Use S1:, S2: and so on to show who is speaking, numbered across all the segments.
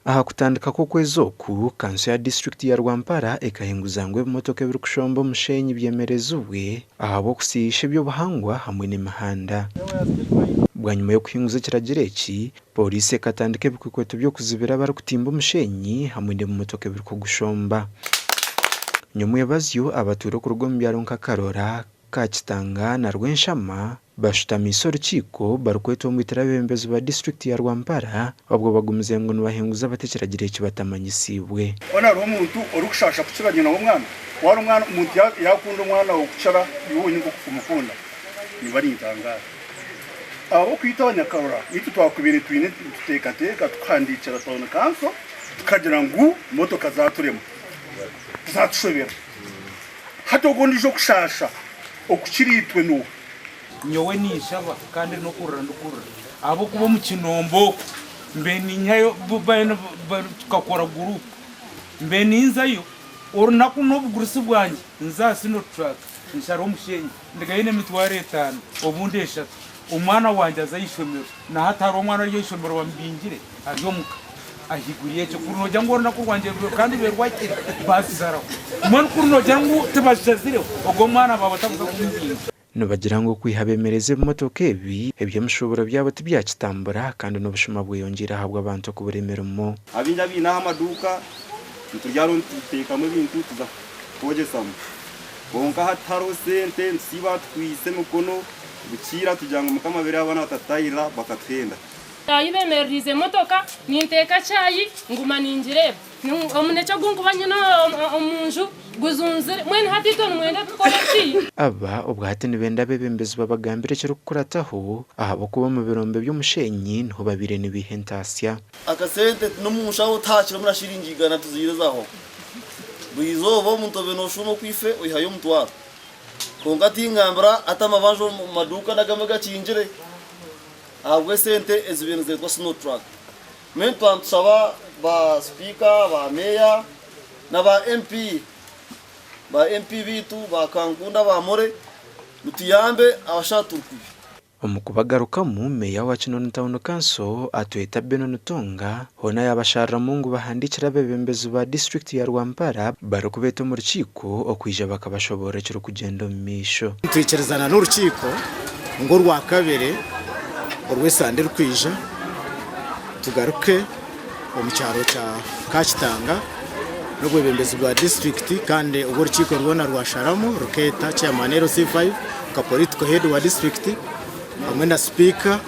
S1: Aha kutandika ko kwezi oku kanso ya district ya Rwampara ekahinguza ngo ebimotoka ebiri kushomba omusheenyi byemerezibwe ahabw'okusiisha eby'obuhangwa hamwe n'emihanda. Bwanyuma yo kuhinguza ekiragiro eki, polisi ekatandika ebikwekweto by'okuzibira abarikutimba omusheenyi hamwe n'ebimotoka ebiri kugushomba. Nyamwebazyo abatuura okuruga omu byaro nka Karora, Kakitanga na Rwenshama bashutamiise orukiiko barikweta omwitira abeebembezi ba district ya Rwampara obwo bagumize ngo nibahinguza bate ekiragiro eki batamanyisiibwe.
S2: Ona hariho omuntu orikushasha kukira nyina w'omwana wari omwana omuntu yakunda omwana okukira iwe nyingo kumukunda nibarintangaza abo kwita abanyakarora itu twakubire twine tuteekateeka tukahandikira tawuni kanso tukagira ngu motoka zaturema tuzatushobera hati ogondije okushasha okukiritwe nuwo
S3: nyowe nishaba kandi no kurra ndukura abo kuba mu kinombo mbe ninyayo tukakora group mbe ninzayo orunaku n'obugurisi bwanjye nzasi no truck nshara omusheenyi ndigayine emitwaro 5 obundi 3 umwana wanje azayishomero na hatari omwana yishomero wambingire aryomuka ahiguriye cyo kunoja ngo na kurwanje kandi berwakira basizaraho umuntu kunoja ngo tebashazire ogo mwana babatabuza kumbinga
S1: nibagira ngo kwiha abeemereza ebimotoka ebi ebyomushobora byabo tibyakitambura kandi n'obushuma bweyongera ahabwa abantu okubura emirimo.
S4: Abinja binaho amaduka turyaro ntutekamo ebintu tuza kwogesamu bonka hataro sente nsiba twise mukono bukira tujya ngo mukama bere abana batatayira bakatenda
S5: ayibemererize motoka ninteka cyayi nguma ninjireba omunecha gungubanye no omunju guzunzire mwene hatito mwenda tukoleki
S1: aba ubwate nibenda abeebembezi babagambire kiro kukurataho ahabo kuba mu birombe by'omusheenyi niho babire nibihentasya
S6: akasente n'umushaho takira murashiringigana tuzirezaho buizobo muntobe no shumo kwife uyihayo mutwara kongati ingambara atamabanjo mu maduka nagamaga kinjire ahubwo sente ezibintu zetwa snow truck mento antusaba ba speaker ba meya na ba MP bitu bakangunda bamore mutiyambe abashaturukwi
S1: omukubagaruka mu meya wa Kinoni Town Council atweta Beno Nutonga hona yabasharra mungu bahandikira abeebembezi ba district ya Rwampara barukubeta mu rukiiko okwija bakabashobora kiro kugenda mu misho
S7: twicerezana n'urukiiko ngo rwa kabere orwesande rukwija tugaruke mu cyaro cya Kakitanga n'ubwebembezi bwa district kandi ubwo rukiiko rwona rwasharamu ruketa chairman C5 ka political head wa district hamwe na speaker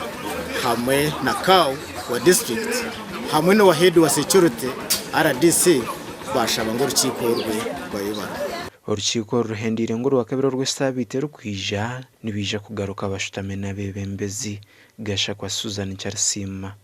S7: hamwe na kaw wa district hamwe no head wa security RDC bashaba ngo rukiiko rwe bayobara
S1: urukiiko ruhendire ngo rwa kabiri rw'esabite rukwija nibija kugaruka bashutame n'abeebembezi gasha kwa Susan Charsima.